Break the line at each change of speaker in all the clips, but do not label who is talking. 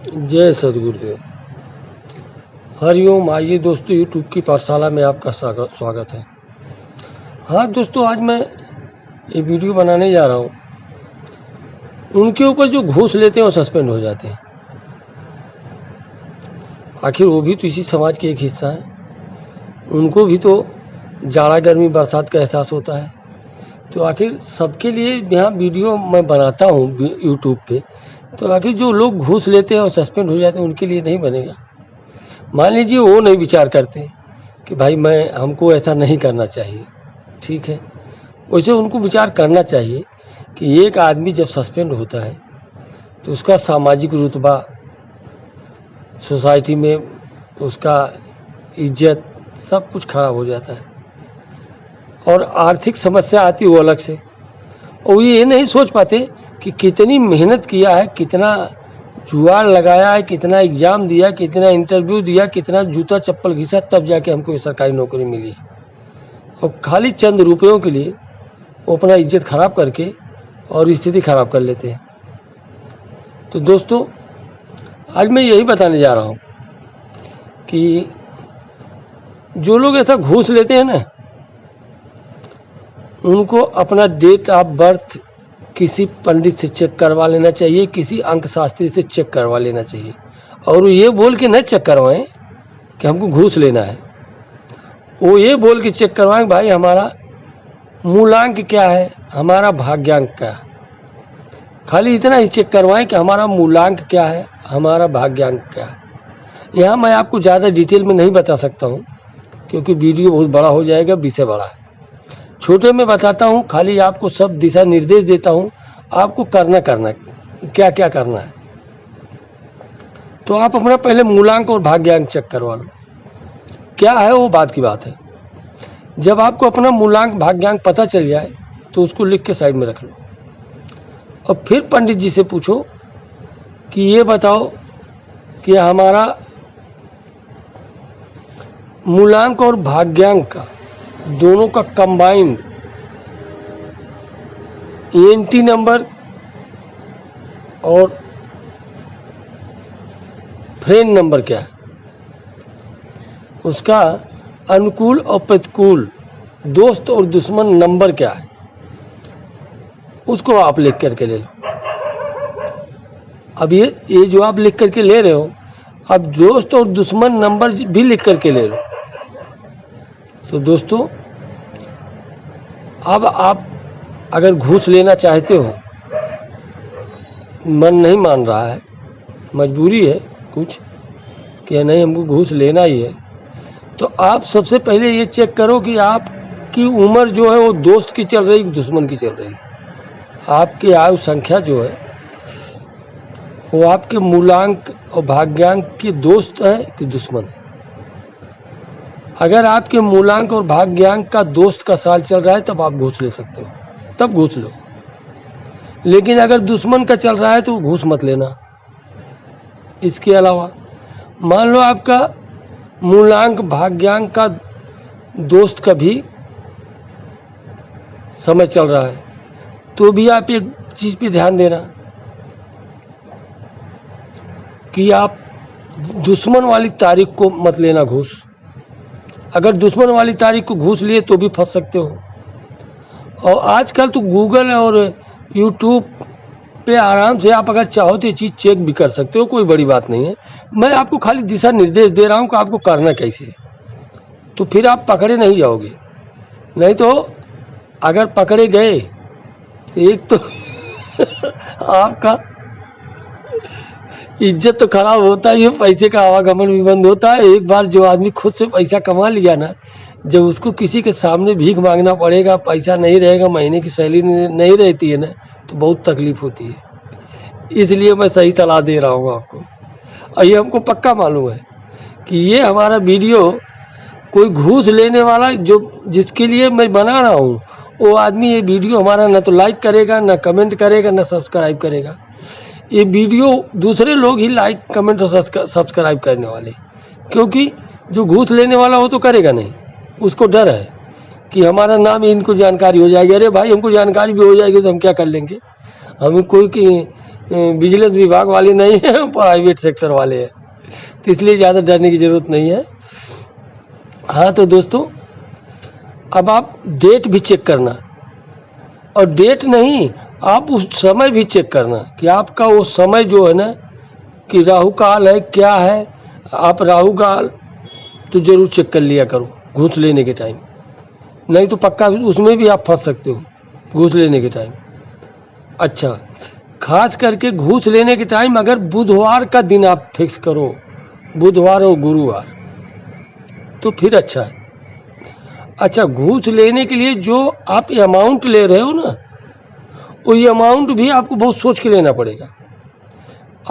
जय सद्गुरुदेव। हरिओम। आइए दोस्तों, यूट्यूब की पाठशाला में आपका स्वागत है। हाँ दोस्तों, आज मैं ये वीडियो बनाने जा रहा हूँ। उनके ऊपर जो घूस लेते हैं वो सस्पेंड हो जाते हैं। आखिर वो भी तो इसी समाज के एक हिस्सा है। उनको भी तो जाड़ा गर्मी बरसात का एहसास होता है। तो आखिर सबके लिए यहाँ वीडियो मैं बनाता हूँ यूट्यूब पे। तो आखिर जो लोग घूस लेते हैं और सस्पेंड हो जाते हैं उनके लिए नहीं बनेगा। मान लीजिए वो नहीं विचार करते कि भाई हमको ऐसा नहीं करना चाहिए, ठीक है। वैसे उनको विचार करना चाहिए कि एक आदमी जब सस्पेंड होता है तो उसका सामाजिक रुतबा सोसाइटी में, उसका इज्जत सब कुछ खराब हो जाता है और आर्थिक समस्या आती है वो अलग से। और ये नहीं सोच पाते कि कितनी मेहनत किया है, कितना जुगाड़ लगाया है, कितना एग्ज़ाम दिया, कितना इंटरव्यू दिया, कितना जूता चप्पल घिसा, तब जाके हमको ये सरकारी नौकरी मिली। और खाली चंद रुपयों के लिए वो अपना इज्जत खराब करके और स्थिति खराब कर लेते हैं। तो दोस्तों, आज मैं यही बताने जा रहा हूँ कि जो लोग ऐसा घूस लेते हैं ना, उनको अपना डेट ऑफ बर्थ किसी पंडित से चेक करवा लेना चाहिए, किसी अंक शास्त्री से चेक करवा लेना चाहिए। और ये बोल के न चेक करवाएं कि हमको घूस लेना है। वो ये बोल के चेक करवाएं भाई हमारा मूलांक क्या है, हमारा भाग्यांक क्या है। खाली इतना ही चेक करवाएं कि हमारा मूलांक क्या है, हमारा भाग्यांक क्या है। यहाँ मैं आपको ज़्यादा डिटेल में नहीं बता सकता हूँ क्योंकि वीडियो बहुत बड़ा हो जाएगा, विषय बड़ा है। छोटे में बताता हूँ, खाली आपको सब दिशा निर्देश देता हूँ, आपको करना क्या क्या करना है। तो आप अपना पहले मूलांक और भाग्यांक चेक करवा लो। क्या है वो बात की बात है। जब आपको अपना मूलांक भाग्यांक पता चल जाए तो उसको लिख के साइड में रख लो और फिर पंडित जी से पूछो कि ये बताओ कि हमारा मूलांक और भाग्यांक का दोनों का कंबाइंड एंटी नंबर और फ्रेंड नंबर क्या है, उसका अनुकूल और प्रतिकूल दोस्त और दुश्मन नंबर क्या है, उसको आप लिख करके ले लो। अब ये जो आप लिख करके ले रहे हो, अब दोस्त और दुश्मन नंबर भी लिख करके ले लो। तो दोस्तों, अब आप अगर घूस लेना चाहते हो, मन नहीं मान रहा है, मजबूरी है कुछ कि नहीं हमको घूस लेना ही है, तो आप सबसे पहले ये चेक करो कि आपकी उम्र जो है वो दोस्त की चल रही है कि दुश्मन की चल रही है। आपकी आयु संख्या जो है वो आपके मूलांक और भाग्यांक की दोस्त है कि दुश्मन है। अगर आपके मूलांक और भाग्यांक का दोस्त का साल चल रहा है तब आप घूस ले सकते हो, तब घूस लो। लेकिन अगर दुश्मन का चल रहा है तो घूस मत लेना। इसके अलावा मान लो आपका मूलांक भाग्यांक का दोस्त का भी समय चल रहा है तो भी आप एक चीज़ पे ध्यान देना कि आप दुश्मन वाली तारीख को मत लेना घूस। अगर दुश्मन वाली तारीख को घूस लिए तो भी फंस सकते हो। और आजकल तो गूगल और यूट्यूब पे आराम से आप अगर चाहो तो ये चीज़ चेक भी कर सकते हो, कोई बड़ी बात नहीं है। मैं आपको खाली दिशा निर्देश दे रहा हूँ कि आपको करना कैसे, तो फिर आप पकड़े नहीं जाओगे। नहीं तो अगर पकड़े गए तो एक तो आपका इज्जत तो खराब होता ही है, पैसे का आवागमन भी बंद होता है। एक बार जो आदमी खुद से पैसा कमा लिया ना, जब उसको किसी के सामने भीख मांगना पड़ेगा, पैसा नहीं रहेगा, महीने की सैलरी नहीं रहती है ना, तो बहुत तकलीफ होती है। इसलिए मैं सही सलाह दे रहा हूँ आपको। और ये हमको पक्का मालूम है कि ये हमारा वीडियो कोई घूस लेने वाला जिसके लिए मैं बना रहा हूँ, वो आदमी ये वीडियो हमारा ना तो लाइक करेगा, ना कमेंट करेगा, ना सब्सक्राइब करेगा। ये वीडियो दूसरे लोग ही लाइक कमेंट और सब्सक्राइब करने वाले, क्योंकि जो घूस लेने वाला वो तो करेगा नहीं। उसको डर है कि हमारा नाम इनको जानकारी हो जाएगी। अरे भाई, हमको जानकारी भी हो जाएगी तो हम क्या कर लेंगे। हमें कोई विजिलेंस विभाग वाले नहीं हैं, प्राइवेट सेक्टर वाले हैं, तो इसलिए ज़्यादा डरने की ज़रूरत नहीं है। हाँ तो दोस्तों, अब आप डेट भी चेक करना, और डेट नहीं, आप उस समय भी चेक करना कि आपका वो समय जो है ना, कि राहु काल है क्या है। आप राहु काल तो ज़रूर चेक कर लिया करो घूस लेने के टाइम, नहीं तो पक्का उसमें भी आप फंस सकते हो घूस लेने के टाइम। अच्छा, खास करके घूस लेने के टाइम अगर बुधवार का दिन आप फिक्स करो, बुधवार और गुरुवार, तो फिर अच्छा है। अच्छा, घूस लेने के लिए जो आप अमाउंट ले रहे हो ना, वो अमाउंट भी आपको बहुत सोच के लेना पड़ेगा।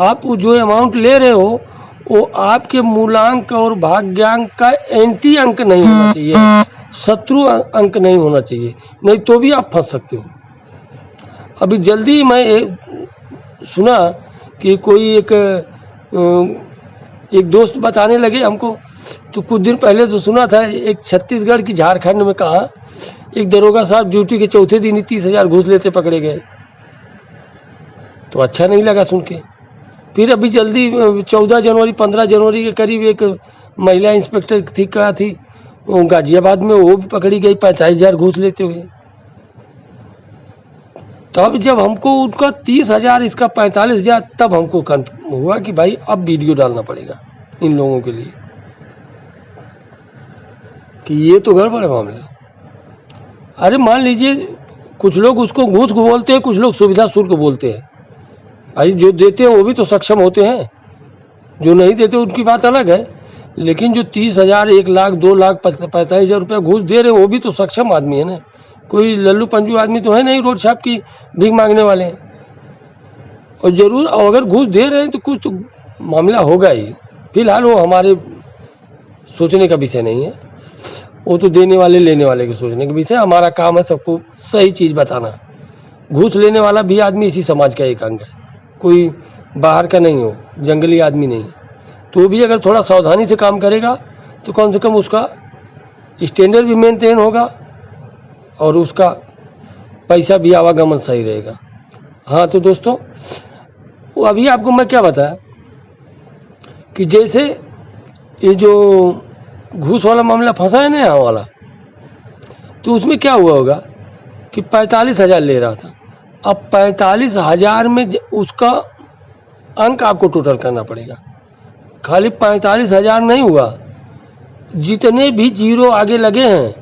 आप जो अमाउंट ले रहे हो वो आपके मूलांक और भाग्यांक का एंटी अंक नहीं होना चाहिए, शत्रु अंक नहीं होना चाहिए, नहीं तो भी आप फंस सकते हो। अभी जल्दी मैं सुना कि कोई एक दोस्त बताने लगे हमको, तो कुछ दिन पहले तो सुना था एक छत्तीसगढ़ की झारखंड में कहा एक दरोगा साहब ड्यूटी के चौथे दिन ही 30,000 घूस लेते पकड़े गए। तो अच्छा नहीं लगा सुन के। फिर अभी जल्दी 14 जनवरी 15 जनवरी के करीब एक महिला इंस्पेक्टर थी, कहा थी गाजियाबाद में, वो भी पकड़ी गई 45,000 घूस लेते हुए। तब जब हमको उनका 30,000 इसका 45,000, तब हमको कन्फर्म हुआ कि भाई अब वीडियो डालना पड़ेगा इन लोगों के लिए कि ये तो गड़बड़ है मामला। अरे मान लीजिए कुछ लोग उसको घूस को बोलते हैं, कुछ लोग सुविधा शुल्क बोलते हैं। भाई जो देते हैं वो भी तो सक्षम होते हैं, जो नहीं देते उनकी बात अलग है। लेकिन जो 30,000 1 लाख 2 लाख 45,000 रुपये घूस दे रहे हैं, वो भी तो सक्षम आदमी है ना, कोई लल्लू पंजू आदमी तो है नहीं रोड छाप की भीख मांगने वाले हैं। और ज़रूर अगर घूस दे रहे हैं तो कुछ तो मामला होगा ही। फिलहाल वो हमारे सोचने का विषय नहीं है, वो तो देने वाले लेने वाले के सोचने का विषय। हमारा काम है सबको सही चीज़ बताना। घूस लेने वाला भी आदमी इसी समाज का एक अंग है, कोई बाहर का नहीं हो, जंगली आदमी नहीं। तो भी अगर थोड़ा सावधानी से काम करेगा तो कम से कम उसका स्टैंडर्ड भी मेंटेन होगा और उसका पैसा भी आवागमन सही रहेगा। हाँ तो दोस्तों, वो अभी आपको मैं क्या बताया कि जैसे ये जो घूस वाला मामला फंसा है ना यहाँ वाला, तो उसमें क्या हुआ होगा कि 45,000 ले रहा था। अब 45,000 में उसका अंक आपको टोटल करना पड़ेगा। खाली 45,000 नहीं हुआ, जितने भी जीरो आगे लगे हैं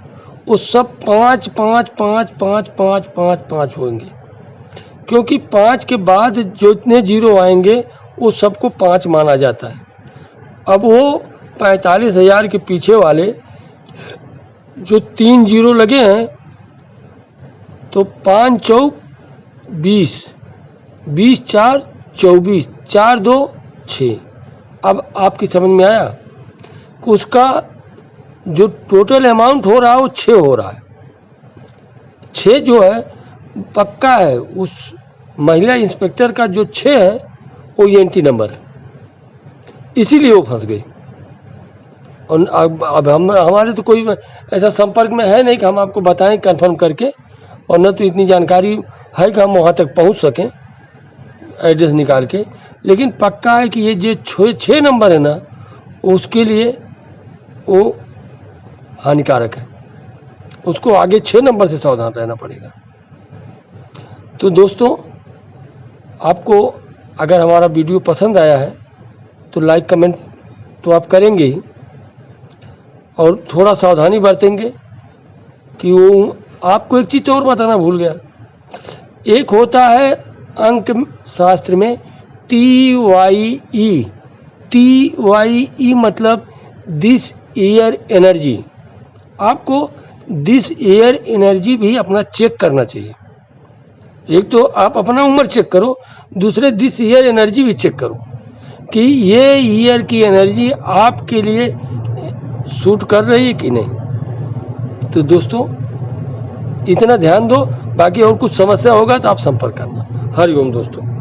वो सब 5 5 5 5 5 5 5 होंगे, क्योंकि 5 के बाद जितने जीरो आएंगे वो सबको 5 माना जाता है। अब वो 45,000 के पीछे वाले जो 3 जीरो लगे हैं, तो 5 चौक 20, 20 4 24, 4 2 6। अब आपकी समझ में आया कि उसका जो टोटल अमाउंट हो रहा है वो 6 हो रहा है। 6 जो है पक्का है, उस महिला इंस्पेक्टर का जो 6 है वो एंटी नंबर है, इसीलिए वो फंस गई। और अब हमारे तो कोई ऐसा संपर्क में है नहीं कि हम आपको बताएं कंफर्म करके, और न तो इतनी जानकारी है कि हम वहाँ तक पहुँच सकें एड्रेस निकाल के। लेकिन पक्का है कि ये जो 6 नंबर है ना, उसके लिए वो हानिकारक है, उसको आगे 6 नंबर से सावधान रहना पड़ेगा। तो दोस्तों, आपको अगर हमारा वीडियो पसंद आया है तो लाइक कमेंट तो आप करेंगे ही, और थोड़ा सावधानी बरतेंगे कि वो आपको एक चीज़ और बताना भूल गया। एक होता है अंक शास्त्र में TYE, TYE मतलब दिस ईयर एनर्जी। आपको दिस ईयर एनर्जी भी अपना चेक करना चाहिए। एक तो आप अपना उम्र चेक करो, दूसरे दिस ईयर एनर्जी भी चेक करो कि ये ईयर की एनर्जी आपके लिए सूट कर रही है कि नहीं। तो दोस्तों, इतना ध्यान दो, बाकी और कुछ समस्या होगा तो आप संपर्क करना। हरिओम दोस्तों।